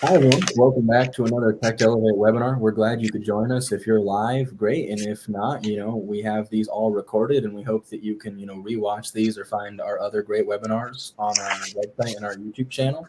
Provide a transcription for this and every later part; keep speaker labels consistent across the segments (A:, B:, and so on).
A: Hi, everyone. Welcome back to another Tech to Elevate webinar. We're glad you could join us. If you're live, great. And if not, we have these all recorded and we hope that you can, rewatch these or find our other great webinars on our website and our YouTube channel.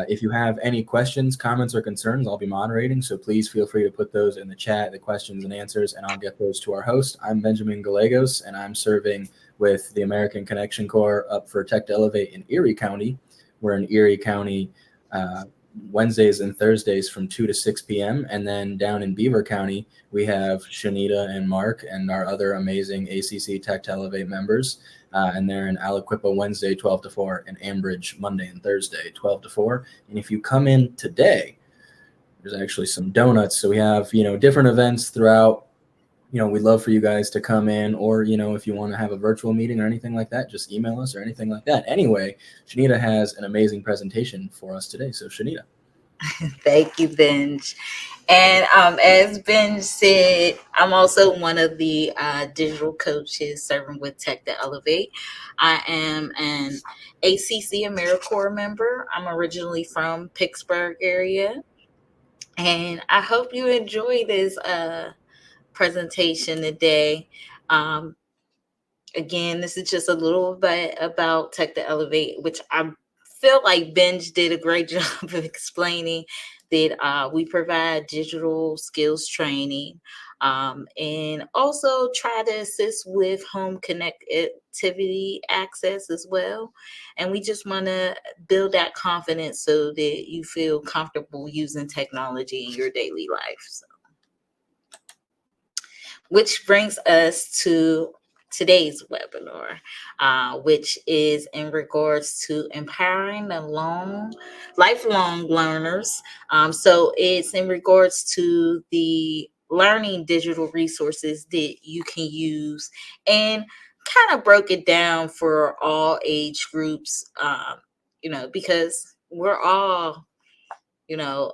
A: If you have any questions, comments, or concerns, I'll be moderating. So please feel free to put those in the chat, the questions and answers, and I'll get those to our host. I'm Benjamin Gallegos, and I'm serving with the American Connection Corps up for Tech to Elevate in Erie County. We're in Erie County Wednesdays and Thursdays from 2 to 6 p.m. And then down in Beaver County, we have Shanita and Mark and our other amazing ACC Tech to Elevate members. And they're in Aliquippa Wednesday, 12 to 4, and Ambridge Monday and Thursday, 12 to 4. And if you come in today, there's actually some donuts. So we have, different events throughout. We'd love for you guys to come in, or, if you want to have a virtual meeting or anything like that, just email us or anything like that. Anyway, Shanita has an amazing presentation for us today. So Shanita.
B: Thank you, Benj. And as Benj said, I'm also one of the digital coaches serving with Tech to Elevate. I am an ACC AmeriCorps member. I'm originally from Pittsburgh area. And I hope you enjoy this presentation today. Um, Again, this is just a little bit about Tech to Elevate, which I feel like Benj did a great job of explaining that we provide digital skills training and also try to assist with home connectivity access as well. And we just want to build that confidence so that you feel comfortable using technology in your daily life. So, which brings us to today's webinar, which is in regards to empowering the lifelong learners. So it's in regards to the learning digital resources that you can use, and kind of broke it down for all age groups, because we're all,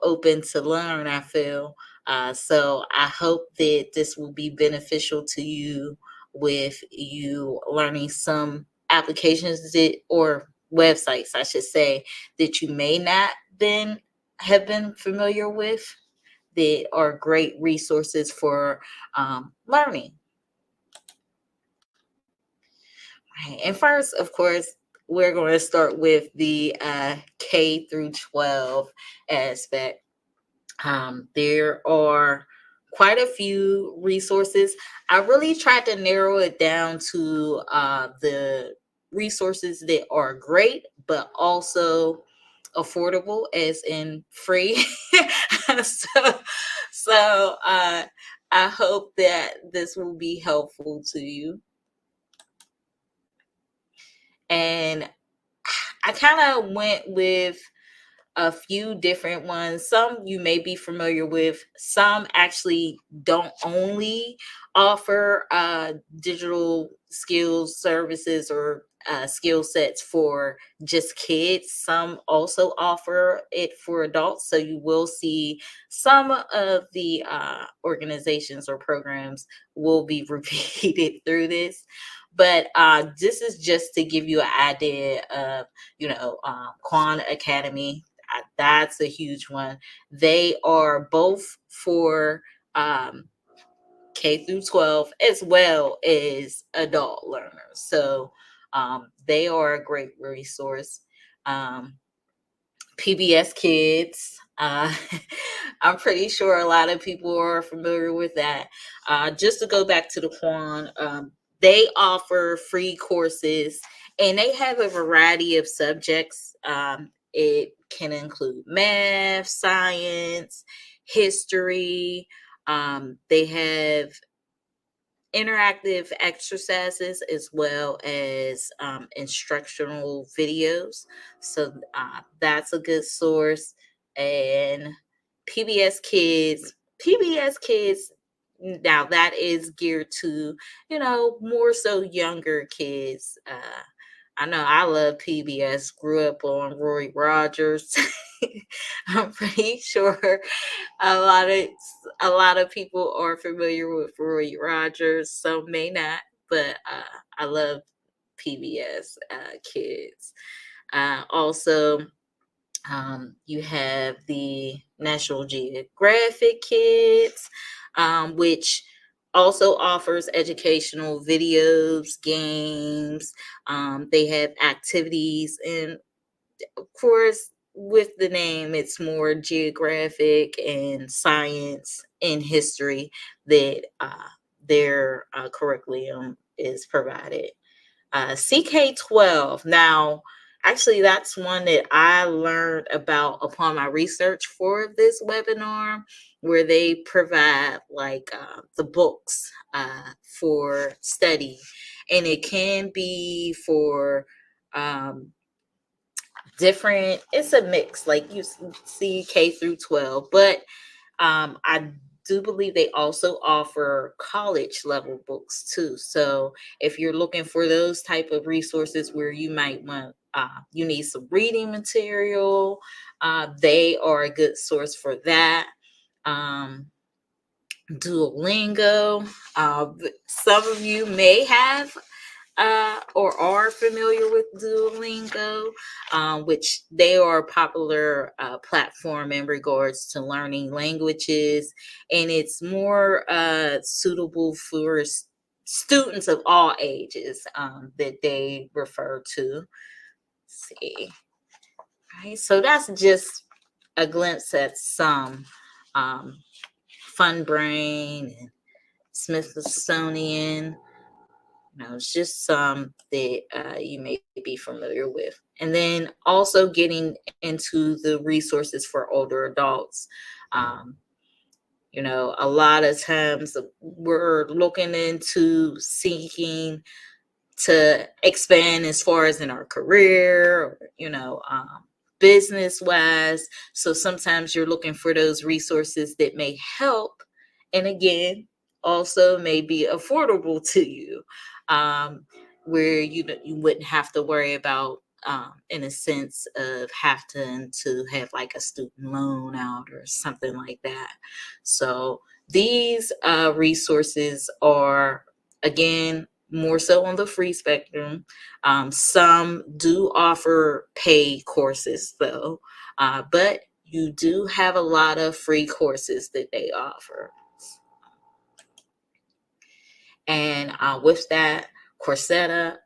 B: open to learn, I feel. So I hope that this will be beneficial to you with you learning some applications or websites, I should say, that you may not have been familiar with, that are great resources for learning. Right. And first, of course, we're going to start with the K through 12 aspect. There are quite a few resources. I really tried to narrow it down to the resources that are great, but also affordable, as in free. so, so I hope that this will be helpful to you. And I kind of went with a few different ones. Some you may be familiar with. Some actually don't only offer digital skills services or skill sets for just kids. Some also offer it for adults. So you will see some of the organizations or programs will be repeated through this. But this is just to give you an idea of, Khan Academy. That's a huge one. They are both for K through 12 as well as adult learners. So they are a great resource. PBS Kids. I'm pretty sure a lot of people are familiar with that. Just to go back to the Quan, they offer free courses and they have a variety of subjects. It can include math, science, history. They have interactive exercises as well as instructional videos. So that's a good source. And PBS Kids, PBS Kids, now that is geared to, more so younger kids. I know I love PBS, grew up on Roy Rogers. I'm pretty sure a lot of a lot of people are familiar with Roy Rogers. Some may not, but I love PBS Kids. Also, You have the National Geographic Kids, which also offers educational videos, games. They have activities, and of course, with the name, it's more geographic and science and history that their curriculum is provided. CK12. Now, actually, that's one that I learned about upon my research for this webinar, where they provide like the books for study, and it can be for um, different. It's a mix, like you see K through 12, but I do believe they also offer college level books too. So if you're looking for those type of resources where you might want, you need some reading material, they are a good source for that. Um, Duolingo. Some of you may have or are familiar with Duolingo, which they are a popular platform in regards to learning languages, and it's more suitable for students of all ages that they refer to. Let's see, right? So that's just a glimpse at some um, Fun Brain and Smithsonian. It's just some that you may be familiar with. And then also getting into the resources for older adults. Um, a lot of times we're looking into seeking to expand as far as in our career, or, business wise. So sometimes you're looking for those resources that may help. And again, also may be affordable to you, um, where you wouldn't have to worry about, in a sense of having to have like a student loan out or something like that. So these resources are, again, more so on the free spectrum. Some do offer paid courses though, but you do have a lot of free courses that they offer. And with that, Coursera,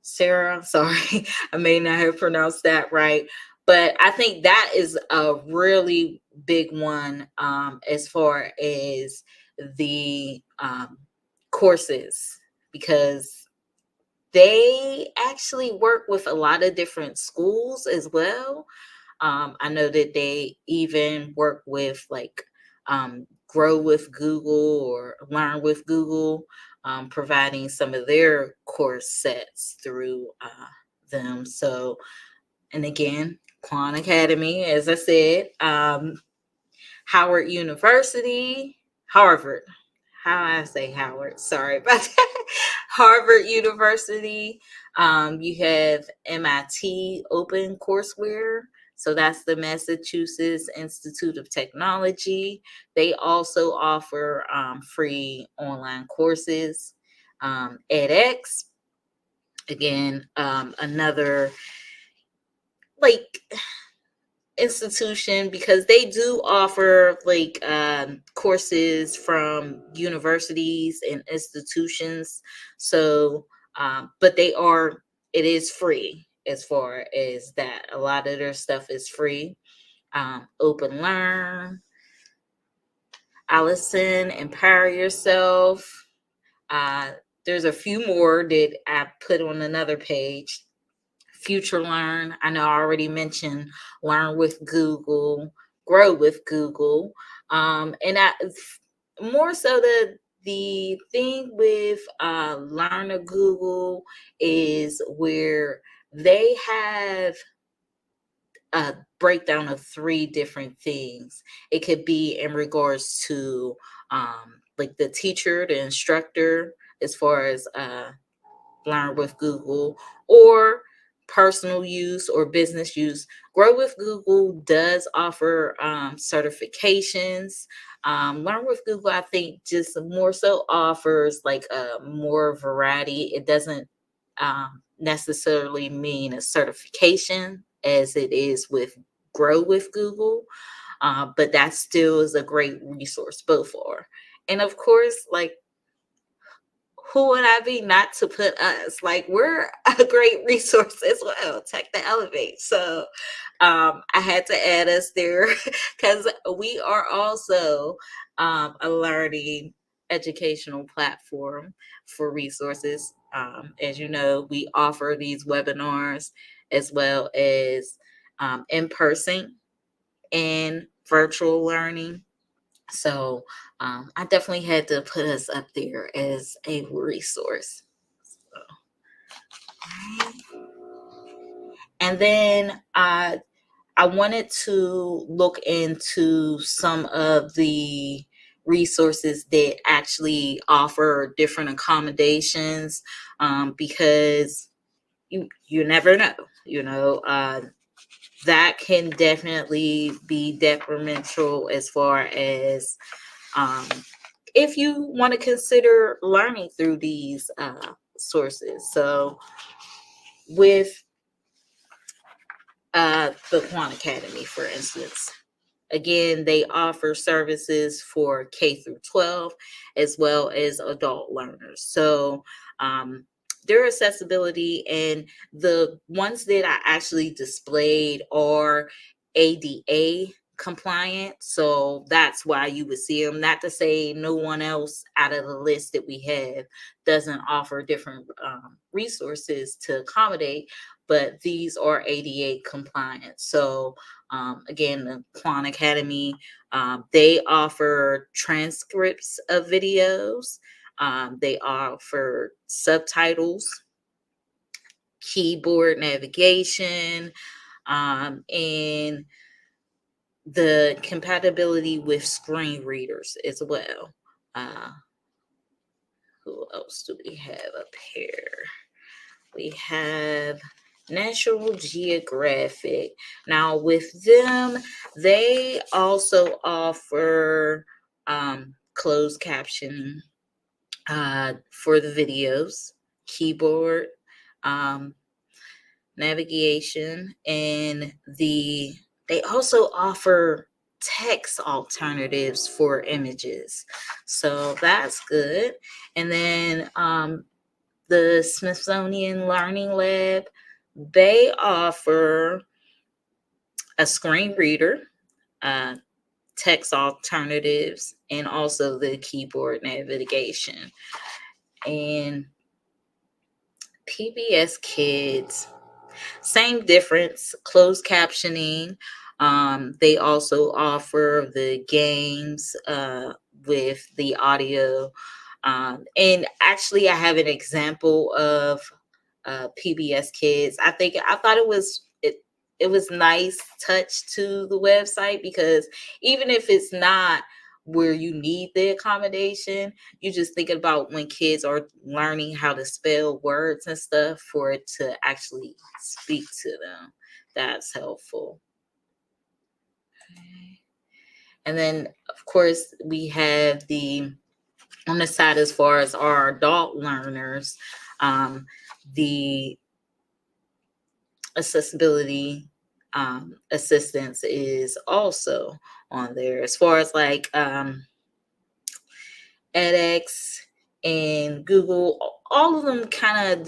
B: Sarah, sorry, I may not have pronounced that right, but I think that is a really big one as far as the courses, because they actually work with a lot of different schools as well. I know that they even work with like Grow with Google or Learn with Google, providing some of their course sets through them. So, and again, Khan Academy, as I said, Howard University, Harvard. How I say Howard? Sorry about that. Harvard University. You have MIT Open Courseware. So that's the Massachusetts Institute of Technology. They also offer free online courses. edX, again, another like institution, because they do offer like courses from universities and institutions. So but it is free. As far as that, a lot of their stuff is free. Open Learn, Allison, Empower Yourself. uh, there's a few more that I put on another page. Future Learn. I know I already mentioned Learn with Google, Grow with Google. And I more so the thing with Learn with Google is where they have a breakdown of three different things. It could be in regards to like the teacher, the instructor, as far as Learn with Google, or personal use or business use. Grow with Google does offer certifications. Learn with Google, I think, just more so offers like a more variety. It doesn't necessarily mean a certification as it is with grow with Google, but that still is a great resource, both are. And of course, like, who would I be not to put us? Like, we're a great resource as well, Tech to Elevate. So I had to add us there because we are also a learning educational platform for resources. As you know, we offer these webinars as well as in person and virtual learning. So I definitely had to put us up there as a resource. And then I wanted to look into some of the resources that actually offer different accommodations, because you never know, that can definitely be detrimental as far as um, if you want to consider learning through these sources. So with the Khan Academy, for instance, again, they offer services for K through 12 as well as adult learners. So their accessibility, and the ones that I actually displayed are ADA compliant. So that's why you would see them. Not to say no one else out of the list that we have doesn't offer different resources to accommodate, but these are ADA compliant. So again, the Khan Academy, they offer transcripts of videos. They offer subtitles, keyboard navigation, and the compatibility with screen readers as well. Uh, who else do we have up here? We have National Geographic. Now, with them, they also offer closed captioning for the videos, keyboard um, navigation, and they also offer text alternatives for images. So that's good. And then the Smithsonian Learning Lab, they offer a screen reader, uh, text alternatives, and also the keyboard navigation. And PBS Kids, same difference, closed captioning. They also offer the games with the audio. And actually, I have an example of PBS Kids. I thought it was nice touch to the website, because even if it's not where you need the accommodation, you just thinking about when kids are learning how to spell words and stuff, for it to actually speak to them. That's helpful. Okay. And then of course we have the on the side, as far as our adult learners, the accessibility assistance is also on there, as far as like edX and Google. All of them kind of,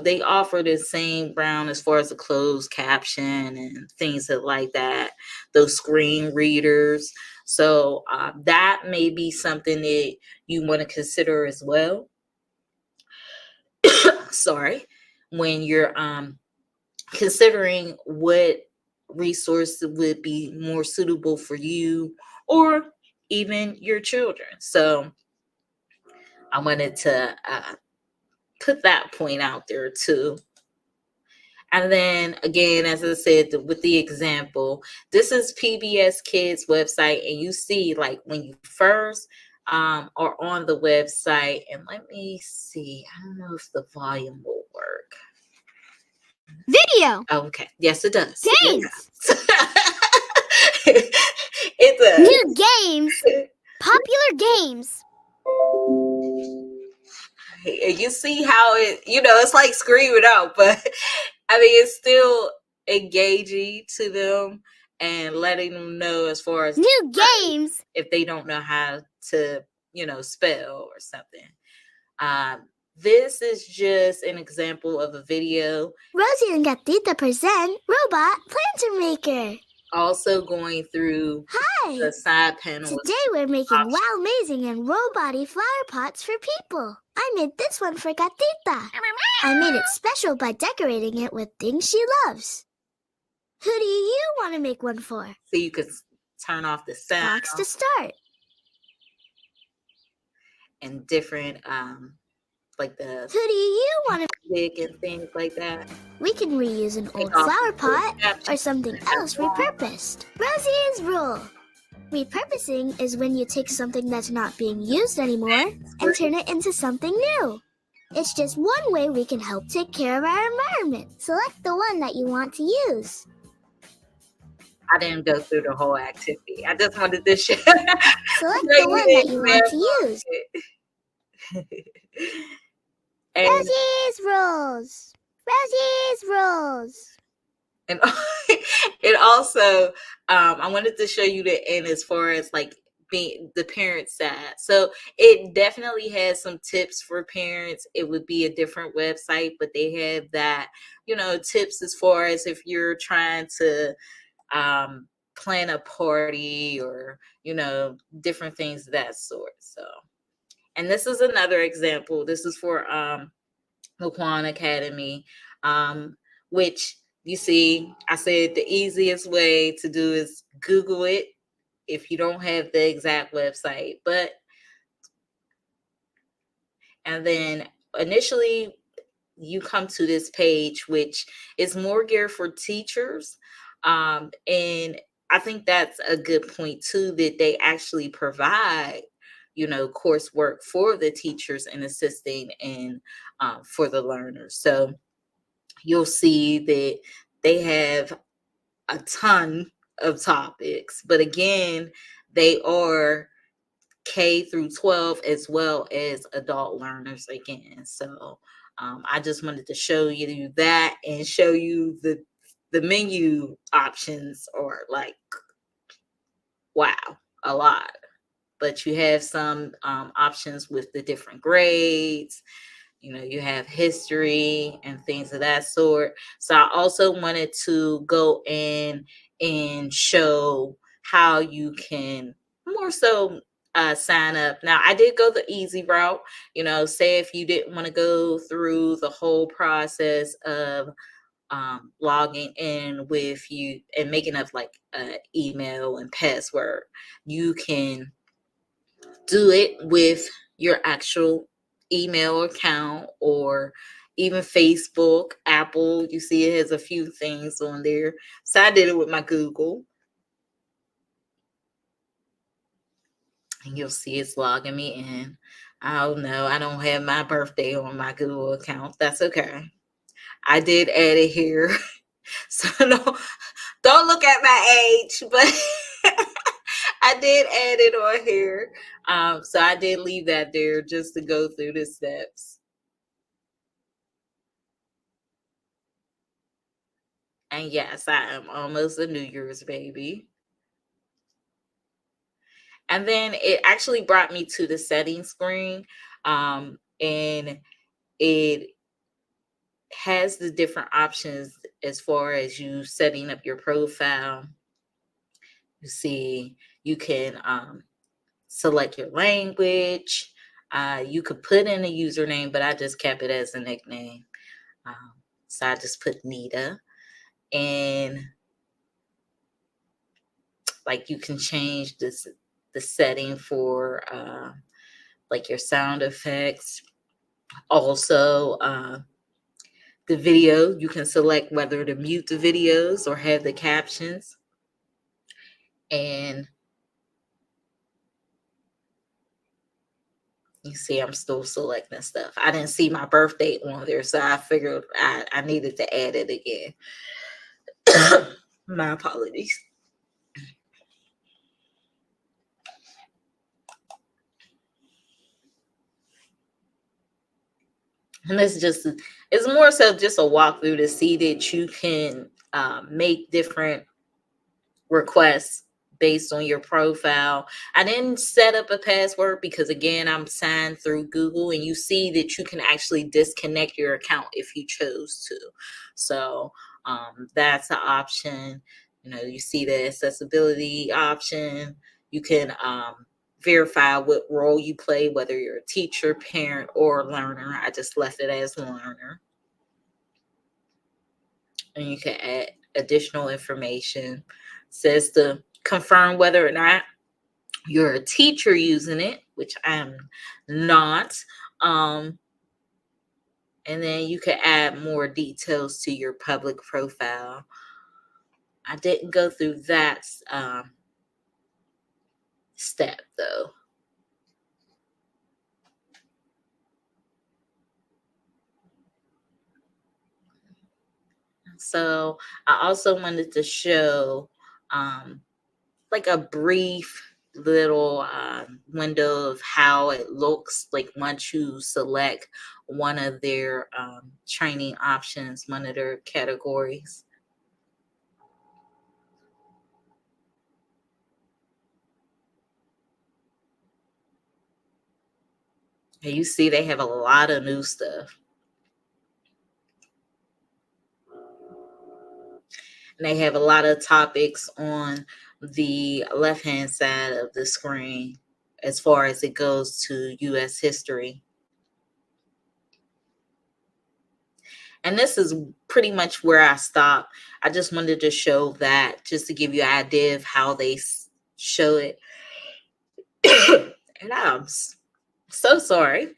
B: they offer the same ground as far as the closed caption and things like that, those screen readers. So that may be something that you want to consider as well. Sorry, when you're considering what resource would be more suitable for you or even your children. So I wanted to put that point out there too. And then again, as I said, with the example, this is PBS Kids website, and you see, like, when you first are on the website, and let me see, I don't know if the volume will work.
C: Video.
B: Okay. Yes, it does.
C: Games.
B: It does.
C: New games. Popular games.
B: You see how it's like screaming out, but I mean, it's still engaging to them and letting them know as far as
C: New games.
B: if they don't know how to, spell or something. This is just an example of a video.
C: Rosie and Gatita present Robot Planter Maker.
B: Also going through
C: Hi.
B: the side panel.
C: Today we're making wow amazing and robot-y flower pots for people. I made this one for Gatita. I made it special by decorating it with things she loves. Who do you want to make one for?
B: So you could turn off the sound.
C: Box to start.
B: And different, like the
C: Who do you want to
B: music and things like that.
C: We can reuse an old flower pot or something else repurposed. Rosie's rule. Repurposing is when you take something that's not being used anymore and turn it into something new. It's just one way we can help take care of our environment. Select the one that you want to use.
B: I didn't go through the whole activity. I just wanted to show.
C: Select the one that you want to use. Rosie's rules. Rosie's rules.
B: And it also, I wanted to show you the end as far as like being the parent side. So it definitely has some tips for parents. It would be a different website, but they have that, tips as far as if you're trying to plan a party or, different things of that sort. So, and this is another example. This is for the Kwan Academy, which you see, I said the easiest way to do is Google it if you don't have the exact website. And then initially you come to this page, which is more geared for teachers. And I think that's a good point too, that they actually provide, coursework for the teachers and assisting and for the learners. So you'll see that they have a ton of topics, but again, they are K through 12 as well as adult learners again. So I just wanted to show you that and show you the menu options are like, wow, a lot. But you have some options with the different grades. You have history and things of that sort. So I also wanted to go in and show how you can more so sign up. Now, I did go the easy route. Say if you didn't want to go through the whole process of logging in with you and making up like email and password, you can do it with your actual email account or even Facebook, Apple. You see it has a few things on there. So I did it with my Google. And you'll see it's logging me in. Oh no, I don't have my birthday on my Google account. That's okay. I did add it here. So no, don't look at my age, but I did add it on here. So I did leave that there just to go through the steps. And yes, I am almost a New Year's baby. And then it actually brought me to the settings screen. And it has the different options as far as you setting up your profile. You see, you can select your language. You could put in a username, but I just kept it as a nickname. So I just put Nita. And like you can change the setting for like your sound effects. Also, the video, you can select whether to mute the videos or have the captions. And you see, I'm still selecting stuff. I didn't see my birthday on there, so I figured I needed to add it again. My apologies. And it's more so just a walkthrough to see that you can make different requests based on your profile. I didn't set up a password because, again, I'm signed through Google, and you see that you can actually disconnect your account if you chose to. So that's an option. You see the accessibility option. You can verify what role you play, whether you're a teacher, parent, or learner. I just left it as learner. And you can add additional information. It says to confirm whether or not you're a teacher using it, which I am not. And then you can add more details to your public profile. I didn't go through that step though. So I also wanted to show like a brief little window of how it looks like once you select one of their training options, one of their categories. And you see they have a lot of new stuff. And they have a lot of topics on the left-hand side of the screen as far as it goes to U.S. history. And this is pretty much where I stopped. I just wanted to show that just to give you an idea of how they show it. And I'm so sorry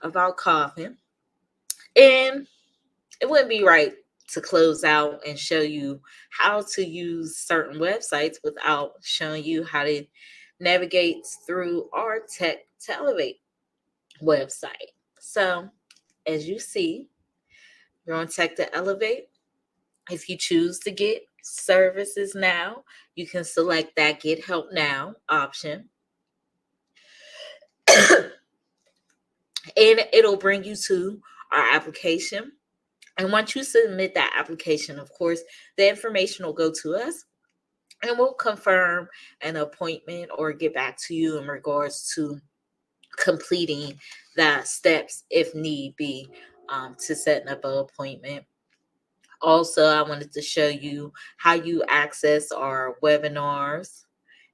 B: about coughing. And it wouldn't be right to close out and show you how to use certain websites without showing you how to navigate through our Tech to Elevate website. So as you see, you're on Tech to Elevate. If you choose to get services now, you can select that Get Help Now option. And it'll bring you to our application. And once you submit that application, of course, the information will go to us and we'll confirm an appointment or get back to you in regards to completing the steps if need be to setting up an appointment. Also, I wanted to show you how you access our webinars.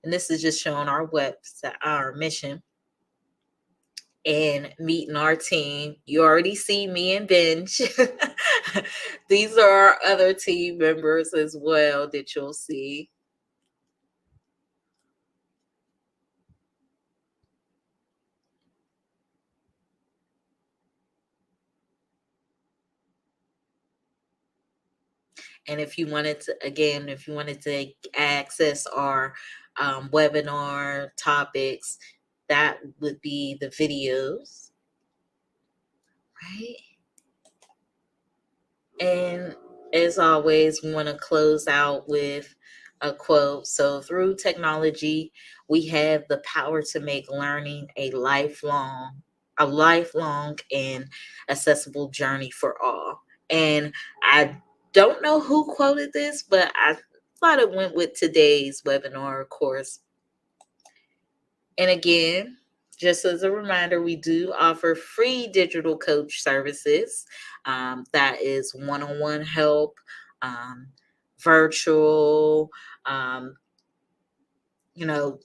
B: And this is just showing our website, our mission, and meeting our team. You already see me and Benj. These are our other team members as well that you'll see. And if you wanted to access our webinar topics, that would be the videos, right? And as always, we want to close out with a quote. So through technology, we have the power to make learning a lifelong and accessible journey for all. And I don't know who quoted this, but I thought it went with today's webinar, of course. And again, just as a reminder, we do offer free digital coach services. That is one-on-one help, virtual, you know,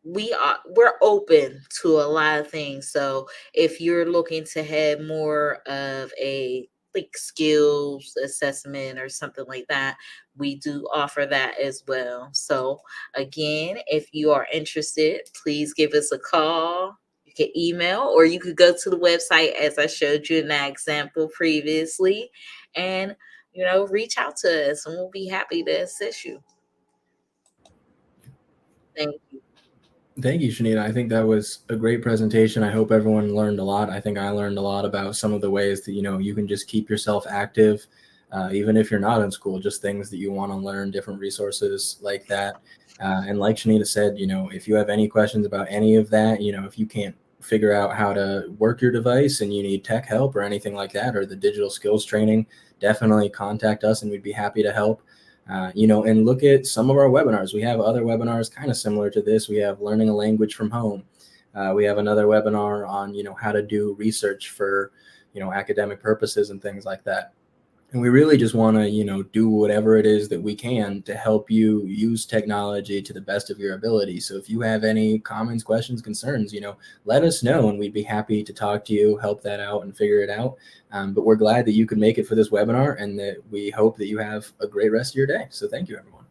B: we're open to a lot of things. So if you're looking to have more of a like skills assessment or something like that, we do offer that as well. So again, if you are interested, please give us a call. You can email, or you could go to the website as I showed you in that example previously, and reach out to us, and we'll be happy to assist you. Thank you.
A: Thank you, Shanita. I think that was a great presentation. I hope everyone learned a lot. I think I learned a lot about some of the ways that, you can just keep yourself active, even if you're not in school, just things that you want to learn, different resources like that. And like Shanita said, if you have any questions about any of that, if you can't figure out how to work your device and you need tech help or anything like that, or the digital skills training, definitely contact us and we'd be happy to help. And look at some of our webinars. We have other webinars kind of similar to this. We have learning a language from home. We have another webinar on, how to do research for, academic purposes and things like that. And we really just want to, do whatever it is that we can to help you use technology to the best of your ability. So if you have any comments, questions, concerns, let us know and we'd be happy to talk to you, help that out and figure it out. But we're glad that you could make it for this webinar and that we hope that you have a great rest of your day. So thank you, everyone.